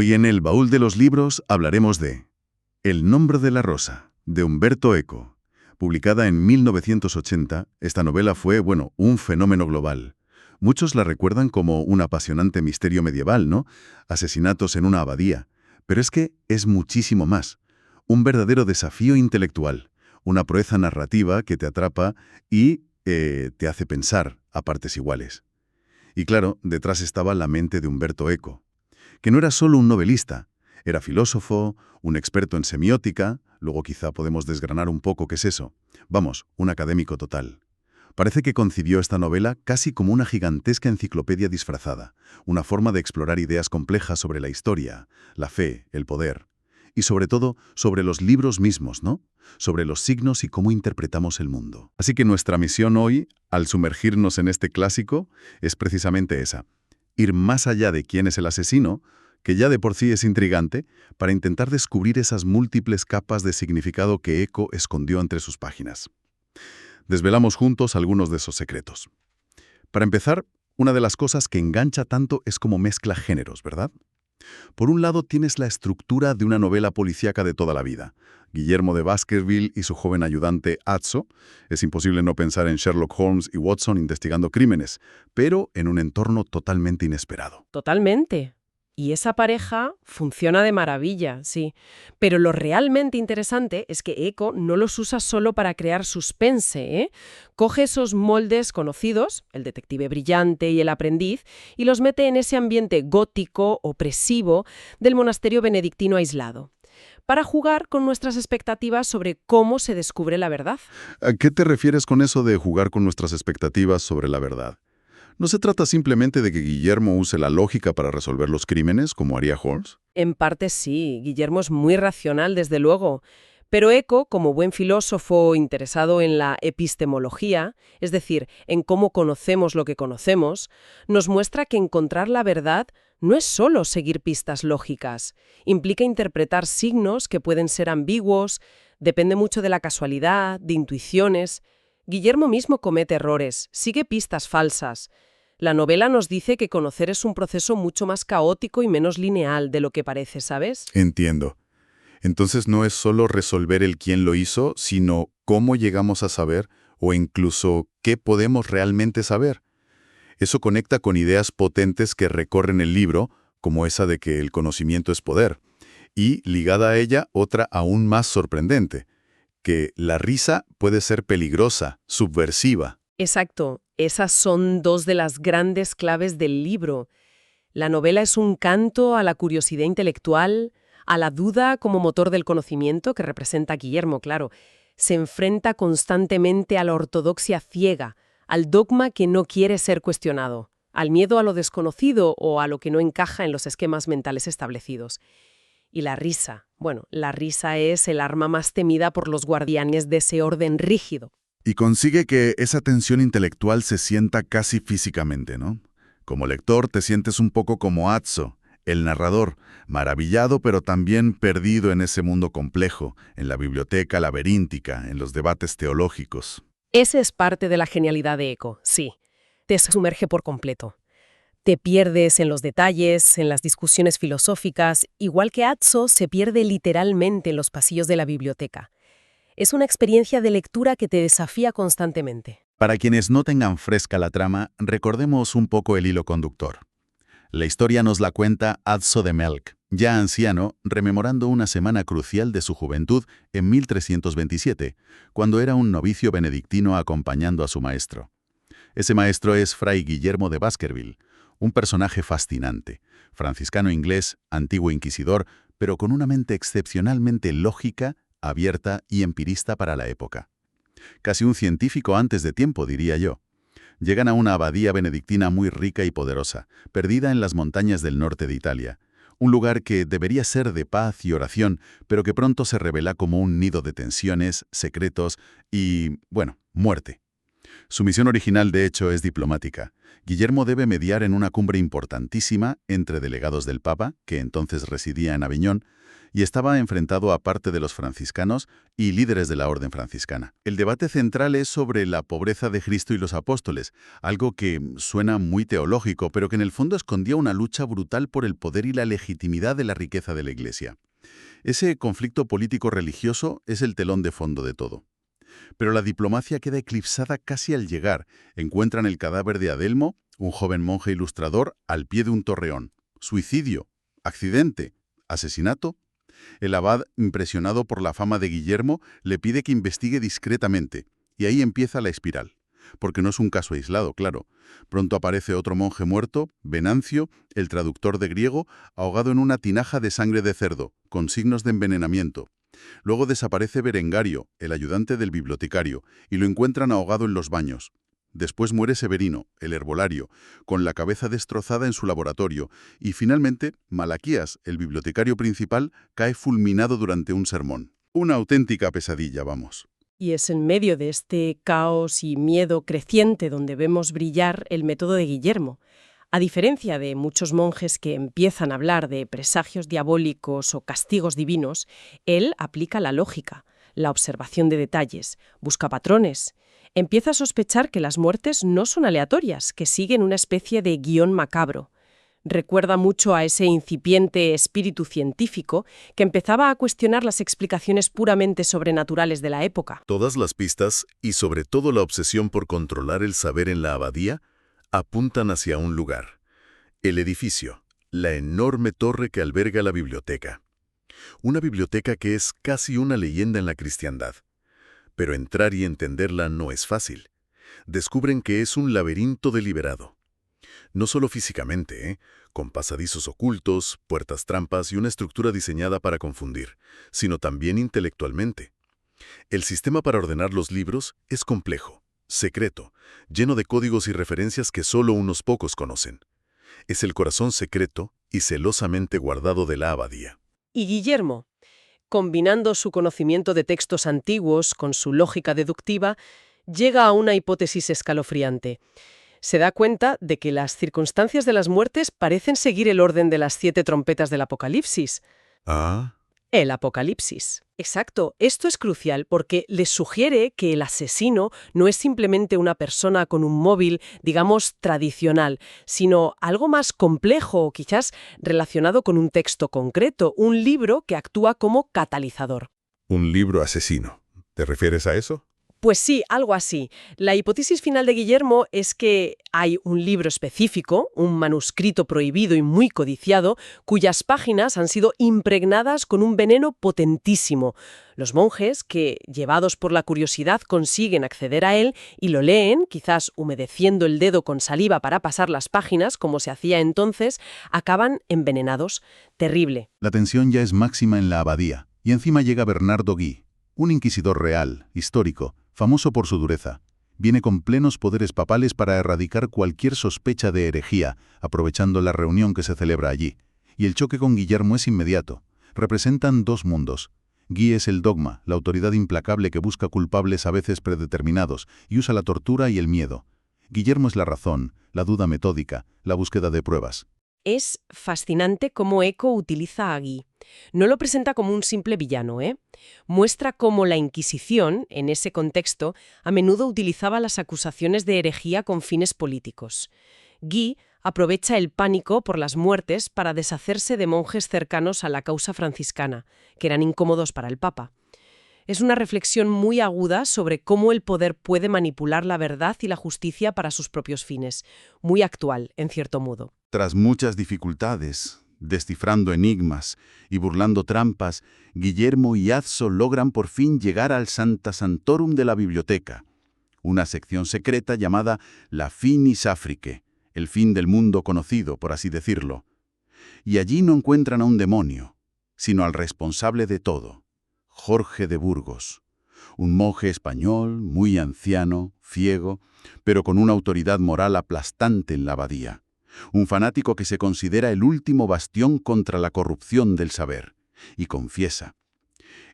Hoy en el baúl de los libros hablaremos de El nombre de la rosa, de Umberto Eco. Publicada en 1980, esta novela fue, un fenómeno global. Muchos la recuerdan como un apasionante misterio medieval, ¿no? Asesinatos en una abadía. Pero es que es muchísimo más. Un verdadero desafío intelectual, una proeza narrativa que te atrapa y te hace pensar a partes iguales. Y claro, detrás estaba la mente de Umberto Eco, que no era solo un novelista, era filósofo, un experto en semiótica, luego quizá podemos desgranar un poco qué es eso. Vamos, un académico total. Parece que concibió esta novela casi como una gigantesca enciclopedia disfrazada, una forma de explorar ideas complejas sobre la historia, la fe, el poder, y sobre todo sobre los libros mismos, ¿no? Sobre los signos y cómo interpretamos el mundo. Así que nuestra misión hoy, al sumergirnos en este clásico, es precisamente esa: ir más allá de quién es el asesino, que ya de por sí es intrigante, para intentar descubrir esas múltiples capas de significado que Eco escondió entre sus páginas. Desvelamos juntos algunos de esos secretos. Para empezar, una de las cosas que engancha tanto es cómo mezcla géneros, ¿verdad? Por un lado tienes la estructura de una novela policíaca de toda la vida. Guillermo de Baskerville y su joven ayudante Atzo. Es imposible no pensar en Sherlock Holmes y Watson investigando crímenes, pero en un entorno totalmente inesperado. Totalmente. Y esa pareja funciona de maravilla, sí. Pero lo realmente interesante es que Eco no los usa solo para crear suspense, ¿eh? Coge esos moldes conocidos, el detective brillante y el aprendiz, y los mete en ese ambiente gótico, opresivo, del monasterio benedictino aislado, para jugar con nuestras expectativas sobre cómo se descubre la verdad. ¿A qué te refieres con eso de jugar con nuestras expectativas sobre la verdad? ¿No se trata simplemente de que Guillermo use la lógica para resolver los crímenes, como haría Holmes? En parte sí, Guillermo es muy racional, desde luego. Pero Eco, como buen filósofo interesado en la epistemología, es decir, en cómo conocemos lo que conocemos, nos muestra que encontrar la verdad no es solo seguir pistas lógicas. Implica interpretar signos que pueden ser ambiguos, depende mucho de la casualidad, de intuiciones. Guillermo mismo comete errores, sigue pistas falsas. La novela nos dice que conocer es un proceso mucho más caótico y menos lineal de lo que parece, ¿sabes? Entiendo. Entonces no es solo resolver el quién lo hizo, sino cómo llegamos a saber o incluso qué podemos realmente saber. Eso conecta con ideas potentes que recorren el libro, como esa de que el conocimiento es poder, y ligada a ella otra aún más sorprendente, que la risa puede ser peligrosa, subversiva. Exacto, esas son dos de las grandes claves del libro. La novela es un canto a la curiosidad intelectual, a la duda como motor del conocimiento que representa a Guillermo, claro. Se enfrenta constantemente a la ortodoxia ciega, al dogma que no quiere ser cuestionado, al miedo a lo desconocido o a lo que no encaja en los esquemas mentales establecidos. Y la risa, la risa es el arma más temida por los guardianes de ese orden rígido. Y consigue que esa tensión intelectual se sienta casi físicamente, ¿no? Como lector te sientes un poco como Atzo, el narrador, maravillado pero también perdido en ese mundo complejo, en la biblioteca laberíntica, en los debates teológicos. Ese es parte de la genialidad de Eco, sí. Te sumerge por completo. Te pierdes en los detalles, en las discusiones filosóficas, igual que Atzo se pierde literalmente en los pasillos de la biblioteca. Es una experiencia de lectura que te desafía constantemente. Para quienes no tengan fresca la trama, recordemos un poco el hilo conductor. La historia nos la cuenta Atzo de Melk, ya anciano, rememorando una semana crucial de su juventud en 1327, cuando era un novicio benedictino acompañando a su maestro. Ese maestro es Fray Guillermo de Baskerville, un personaje fascinante, franciscano inglés, antiguo inquisidor, pero con una mente excepcionalmente lógica, abierta y empirista para la época. Casi un científico antes de tiempo, diría yo. Llegan a una abadía benedictina muy rica y poderosa, perdida en las montañas del norte de Italia. Un lugar que debería ser de paz y oración, pero que pronto se revela como un nido de tensiones, secretos y, muerte. Su misión original, de hecho, es diplomática. Guillermo debe mediar en una cumbre importantísima entre delegados del Papa, que entonces residía en Aviñón, y estaba enfrentado a parte de los franciscanos y líderes de la orden franciscana. El debate central es sobre la pobreza de Cristo y los apóstoles, algo que suena muy teológico, pero que en el fondo escondía una lucha brutal por el poder y la legitimidad de la riqueza de la Iglesia. Ese conflicto político-religioso es el telón de fondo de todo. Pero la diplomacia queda eclipsada casi al llegar. Encuentran el cadáver de Adelmo, un joven monje ilustrador, al pie de un torreón. Suicidio, accidente, asesinato. El abad, impresionado por la fama de Guillermo, le pide que investigue discretamente, y ahí empieza la espiral. Porque no es un caso aislado, claro. Pronto aparece otro monje muerto, Venancio, el traductor de griego, ahogado en una tinaja de sangre de cerdo, con signos de envenenamiento. Luego desaparece Berengario, el ayudante del bibliotecario, y lo encuentran ahogado en los baños. Después muere Severino, el herbolario, con la cabeza destrozada en su laboratorio, y finalmente Malaquías, el bibliotecario principal, cae fulminado durante un sermón. Una auténtica pesadilla, vamos. Y es en medio de este caos y miedo creciente donde vemos brillar el método de Guillermo. A diferencia de muchos monjes que empiezan a hablar de presagios diabólicos o castigos divinos, él aplica la lógica, la observación de detalles, busca patrones. Empieza a sospechar que las muertes no son aleatorias, que siguen una especie de guión macabro. Recuerda mucho a ese incipiente espíritu científico que empezaba a cuestionar las explicaciones puramente sobrenaturales de la época. Todas las pistas, y sobre todo la obsesión por controlar el saber en la abadía, apuntan hacia un lugar: el edificio, la enorme torre que alberga la biblioteca. Una biblioteca que es casi una leyenda en la cristiandad. Pero entrar y entenderla no es fácil. Descubren que es un laberinto deliberado. No solo físicamente, con pasadizos ocultos, puertas trampas y una estructura diseñada para confundir, sino también intelectualmente. El sistema para ordenar los libros es complejo, secreto, lleno de códigos y referencias que solo unos pocos conocen. Es el corazón secreto y celosamente guardado de la abadía. Y Guillermo, combinando su conocimiento de textos antiguos con su lógica deductiva, llega a una hipótesis escalofriante. Se da cuenta de que las circunstancias de las muertes parecen seguir el orden de las 7 trompetas del Apocalipsis. Ah, El Apocalipsis. Exacto. Esto es crucial porque les sugiere que el asesino no es simplemente una persona con un móvil, digamos, tradicional, sino algo más complejo o quizás relacionado con un texto concreto, un libro que actúa como catalizador. un libro asesino. ¿Te refieres a eso? Pues sí, algo así. La hipótesis final de Guillermo es que hay un libro específico, un manuscrito prohibido y muy codiciado, cuyas páginas han sido impregnadas con un veneno potentísimo. Los monjes, que, llevados por la curiosidad, consiguen acceder a él y lo leen, quizás humedeciendo el dedo con saliva para pasar las páginas, como se hacía entonces, acaban envenenados. Terrible. La tensión ya es máxima en la abadía, y encima llega Bernardo Gui, un inquisidor real, histórico, famoso por su dureza. Viene con plenos poderes papales para erradicar cualquier sospecha de herejía, aprovechando la reunión que se celebra allí. Y el choque con Guillermo es inmediato. Representan dos mundos. Gui es el dogma, la autoridad implacable que busca culpables a veces predeterminados y usa la tortura y el miedo. Guillermo es la razón, la duda metódica, la búsqueda de pruebas. Es fascinante cómo Eco utiliza a Gui. No lo presenta como un simple villano, ¿eh? Muestra cómo la Inquisición, en ese contexto, a menudo utilizaba las acusaciones de herejía con fines políticos. Gui aprovecha el pánico por las muertes para deshacerse de monjes cercanos a la causa franciscana, que eran incómodos para el Papa. Es una reflexión muy aguda sobre cómo el poder puede manipular la verdad y la justicia para sus propios fines. Muy actual, en cierto modo. Tras muchas dificultades, descifrando enigmas y burlando trampas, Guillermo y Azzo logran por fin llegar al Sancta Sanctorum de la biblioteca, una sección secreta llamada la Finis Africae, el fin del mundo conocido, por así decirlo. Y allí no encuentran a un demonio, sino al responsable de todo, Jorge de Burgos, un monje español, muy anciano, ciego, pero con una autoridad moral aplastante en la abadía. Un fanático que se considera el último bastión contra la corrupción del saber, y confiesa: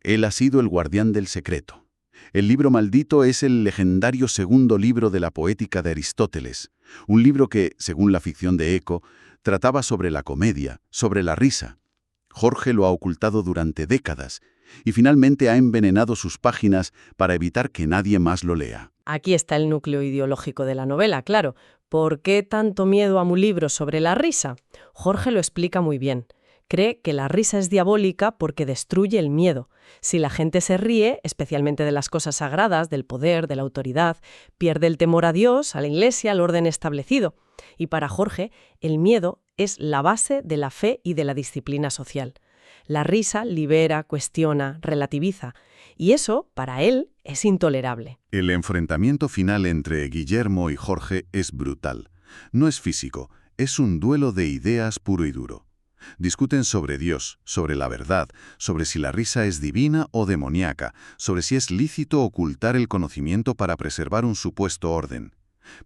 él ha sido el guardián del secreto, El libro maldito es el legendario segundo libro de la Poética de Aristóteles, un libro que, según la ficción de Eco, trataba sobre la comedia, sobre la risa. Jorge lo ha ocultado durante décadas y finalmente ha envenenado sus páginas para evitar que nadie más lo lea. Aquí está el núcleo ideológico de la novela, claro. ¿Por qué tanto miedo a un libro sobre la risa? Jorge lo explica muy bien. Cree que la risa es diabólica porque destruye el miedo. Si la gente se ríe, especialmente de las cosas sagradas, del poder, de la autoridad, pierde el temor a Dios, a la Iglesia, al orden establecido. Y para Jorge, el miedo es la base de la fe y de la disciplina social. La risa libera, cuestiona, relativiza. Y eso, para él, es intolerable. El enfrentamiento final entre Guillermo y Jorge es brutal. No es físico, es un duelo de ideas puro y duro. Discuten sobre Dios, sobre la verdad, sobre si la risa es divina o demoníaca, sobre si es lícito ocultar el conocimiento para preservar un supuesto orden.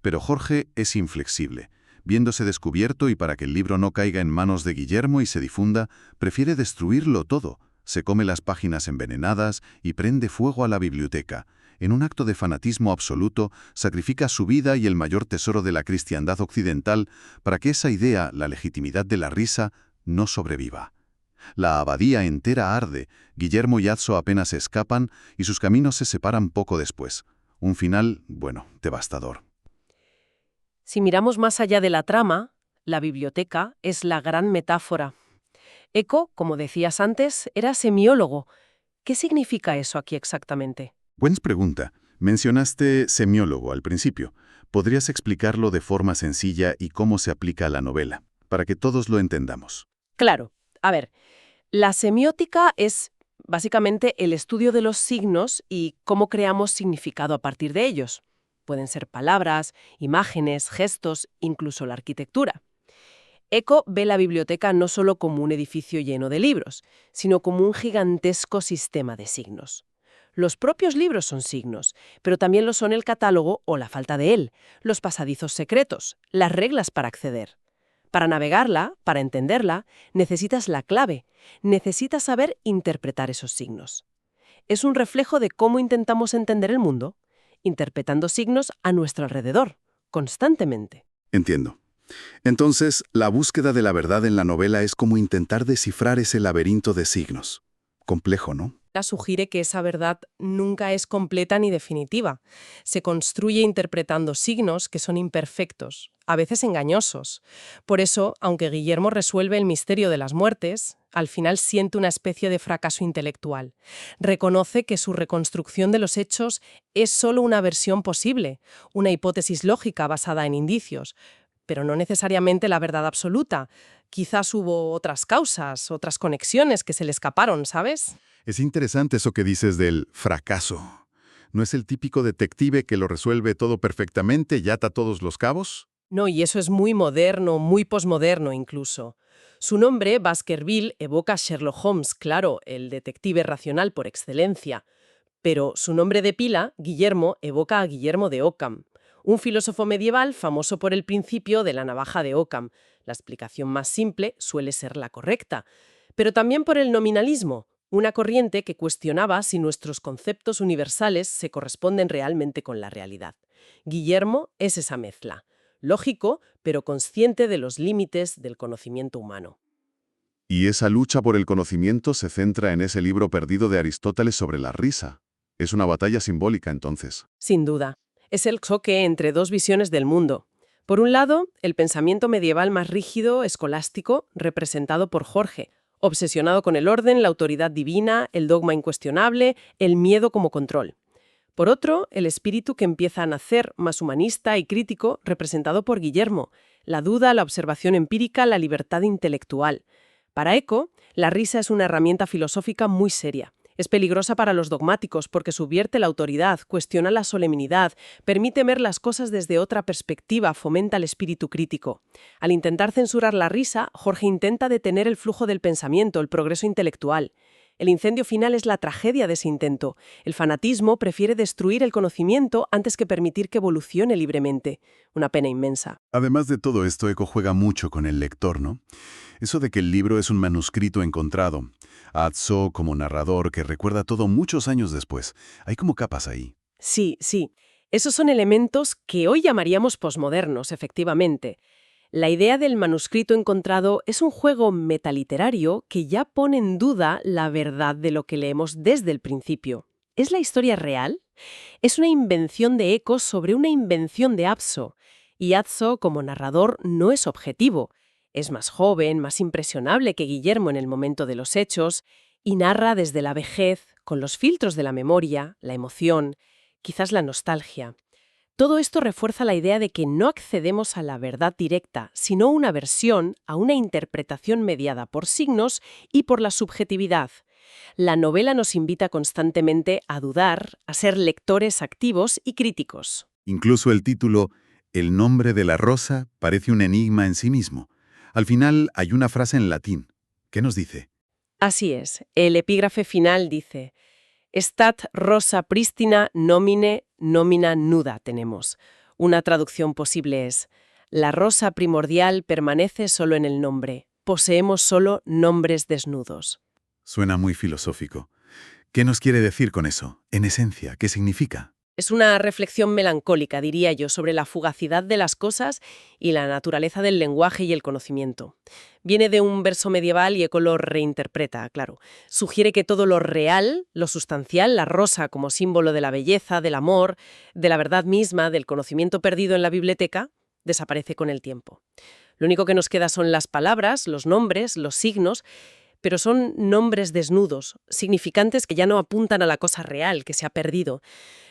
Pero Jorge es inflexible. Viéndose descubierto y para que el libro no caiga en manos de Guillermo y se difunda, prefiere destruirlo todo. Se come las páginas envenenadas y prende fuego a la biblioteca. En un acto de fanatismo absoluto, sacrifica su vida y el mayor tesoro de la cristiandad occidental para que esa idea, la legitimidad de la risa, no sobreviva. La abadía entera arde, Guillermo y Azzo apenas escapan y sus caminos se separan poco después. Un final, bueno, devastador. Si miramos más allá de la trama, la biblioteca es la gran metáfora. Eco, como decías antes, era semiólogo. ¿Qué significa eso aquí exactamente? Buena pregunta. Mencionaste semiólogo al principio. ¿Podrías explicarlo de forma sencilla y cómo se aplica a la novela, para que todos lo entendamos? Claro. A ver, la semiótica es básicamente el estudio de los signos y cómo creamos significado a partir de ellos. Pueden ser palabras, imágenes, gestos, incluso la arquitectura. Eco ve la biblioteca no solo como un edificio lleno de libros, sino como un gigantesco sistema de signos. Los propios libros son signos, pero también lo son el catálogo o la falta de él, los pasadizos secretos, las reglas para acceder. Para navegarla, para entenderla, necesitas la clave, necesitas saber interpretar esos signos. Es un reflejo de cómo intentamos entender el mundo, interpretando signos a nuestro alrededor, constantemente. Entiendo. Entonces, la búsqueda de la verdad en la novela es como intentar descifrar ese laberinto de signos. Complejo, ¿no? Sugiere que esa verdad nunca es completa ni definitiva. Se construye interpretando signos que son imperfectos, a veces engañosos. Por eso, aunque Guillermo resuelve el misterio de las muertes, al final siente una especie de fracaso intelectual. Reconoce que su reconstrucción de los hechos es solo una versión posible, una hipótesis lógica basada en indicios, pero no necesariamente la verdad absoluta. Quizás hubo otras causas, otras conexiones que se le escaparon, ¿sabes? Es interesante eso que dices del fracaso. ¿No es el típico detective que lo resuelve todo perfectamente y ata todos los cabos? No, y eso es muy moderno, muy posmoderno incluso. Su nombre, Baskerville, evoca a Sherlock Holmes, claro, el detective racional por excelencia. Pero su nombre de pila, Guillermo, evoca a Guillermo de Ockham, un filósofo medieval famoso por el principio de la navaja de Ockham. La explicación más simple suele ser la correcta. Pero también por el nominalismo, una corriente que cuestionaba si nuestros conceptos universales se corresponden realmente con la realidad. Guillermo es esa mezcla. Lógico, pero consciente de los límites del conocimiento humano. Y esa lucha por el conocimiento se centra en ese libro perdido de Aristóteles sobre la risa. Es una batalla simbólica, entonces. Sin duda. Es el choque entre dos visiones del mundo. Por un lado, el pensamiento medieval más rígido, escolástico, representado por Jorge, obsesionado con el orden, la autoridad divina, el dogma incuestionable, el miedo como control. Por otro, el espíritu que empieza a nacer, más humanista y crítico, representado por Guillermo, la duda, la observación empírica, la libertad intelectual. Para Eco, la risa es una herramienta filosófica muy seria. Es peligrosa para los dogmáticos porque subvierte la autoridad, cuestiona la solemnidad, permite ver las cosas desde otra perspectiva, fomenta el espíritu crítico. Al intentar censurar la risa, Jorge intenta detener el flujo del pensamiento, el progreso intelectual. El incendio final es la tragedia de ese intento. El fanatismo prefiere destruir el conocimiento antes que permitir que evolucione libremente. Una pena inmensa. Además de todo esto, Eco juega mucho con el lector, ¿no? Eso de que el libro es un manuscrito encontrado. Atso como narrador que recuerda todo muchos años después. Hay como capas ahí. Sí, sí. Esos son elementos que hoy llamaríamos posmodernos, efectivamente. La idea del manuscrito encontrado es un juego metaliterario que ya pone en duda la verdad de lo que leemos desde el principio. ¿Es la historia real? Es una invención de Eco sobre una invención de Atso. Y Atso, como narrador, no es objetivo. Es más joven, más impresionable que Guillermo en el momento de los hechos, y narra desde la vejez, con los filtros de la memoria, la emoción, quizás la nostalgia. Todo esto refuerza la idea de que no accedemos a la verdad directa, sino una versión, a una interpretación mediada por signos y por la subjetividad. La novela nos invita constantemente a dudar, a ser lectores activos y críticos. Incluso el título, El nombre de la rosa, parece un enigma en sí mismo. Al final hay una frase en latín. ¿Qué nos dice? Así es, el epígrafe final dice: Stat rosa prístina nomine nomina nuda tenemos. Una traducción posible es: la rosa primordial permanece solo en el nombre. Poseemos solo nombres desnudos. Suena muy filosófico. ¿Qué nos quiere decir con eso? En esencia, ¿qué significa? Es una reflexión melancólica, diría yo, sobre la fugacidad de las cosas y la naturaleza del lenguaje y el conocimiento. Viene de un verso medieval y Eco lo reinterpreta, claro. Sugiere que todo lo real, lo sustancial, la rosa como símbolo de la belleza, del amor, de la verdad misma, del conocimiento perdido en la biblioteca, desaparece con el tiempo. Lo único que nos queda son las palabras, los nombres, los signos, pero son nombres desnudos, significantes que ya no apuntan a la cosa real, que se ha perdido.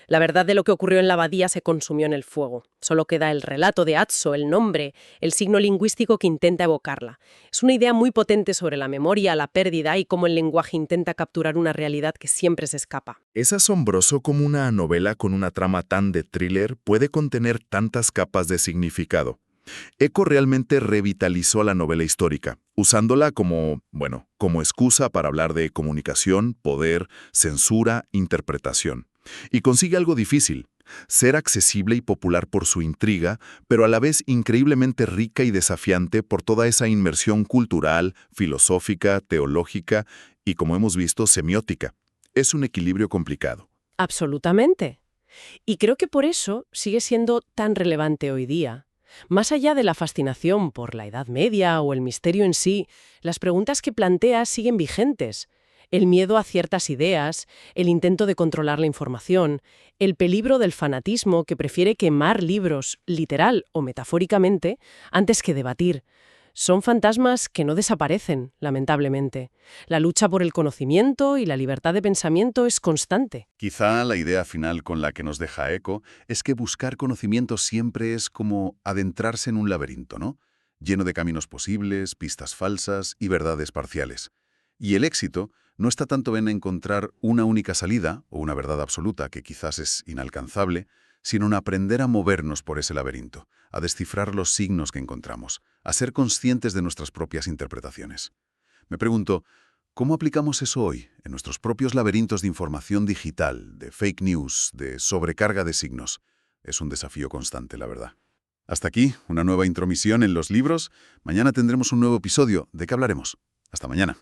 La verdad de lo que ocurrió en la abadía se consumió en el fuego. Solo queda el relato de Atso, el nombre, el signo lingüístico que intenta evocarla. Es una idea muy potente sobre la memoria, la pérdida y cómo el lenguaje intenta capturar una realidad que siempre se escapa. Es asombroso cómo una novela con una trama tan de thriller puede contener tantas capas de significado. Eco realmente revitalizó la novela histórica, usándola como excusa para hablar de comunicación, poder, censura, interpretación. Y consigue algo difícil: ser accesible y popular por su intriga, pero a la vez increíblemente rica y desafiante por toda esa inmersión cultural, filosófica, teológica y, como hemos visto, semiótica. Es un equilibrio complicado. Absolutamente. Y creo que por eso sigue siendo tan relevante hoy día. Más allá de la fascinación por la Edad Media o el misterio en sí, las preguntas que plantea siguen vigentes. El miedo a ciertas ideas, el intento de controlar la información, el peligro del fanatismo que prefiere quemar libros, literal o metafóricamente, antes que debatir. Son fantasmas que no desaparecen, lamentablemente. La lucha por el conocimiento y la libertad de pensamiento es constante. Quizá la idea final con la que nos deja Eco es que buscar conocimiento siempre es como adentrarse en un laberinto, ¿no? Lleno de caminos posibles, pistas falsas y verdades parciales. Y el éxito no está tanto en encontrar una única salida o una verdad absoluta que quizás es inalcanzable, sino en aprender a movernos por ese laberinto, a descifrar los signos que encontramos, a ser conscientes de nuestras propias interpretaciones. Me pregunto, ¿cómo aplicamos eso hoy en nuestros propios laberintos de información digital, de fake news, de sobrecarga de signos? Es un desafío constante, la verdad. Hasta aquí, una nueva intromisión en los libros. Mañana tendremos un nuevo episodio. ¿De qué hablaremos? Hasta mañana.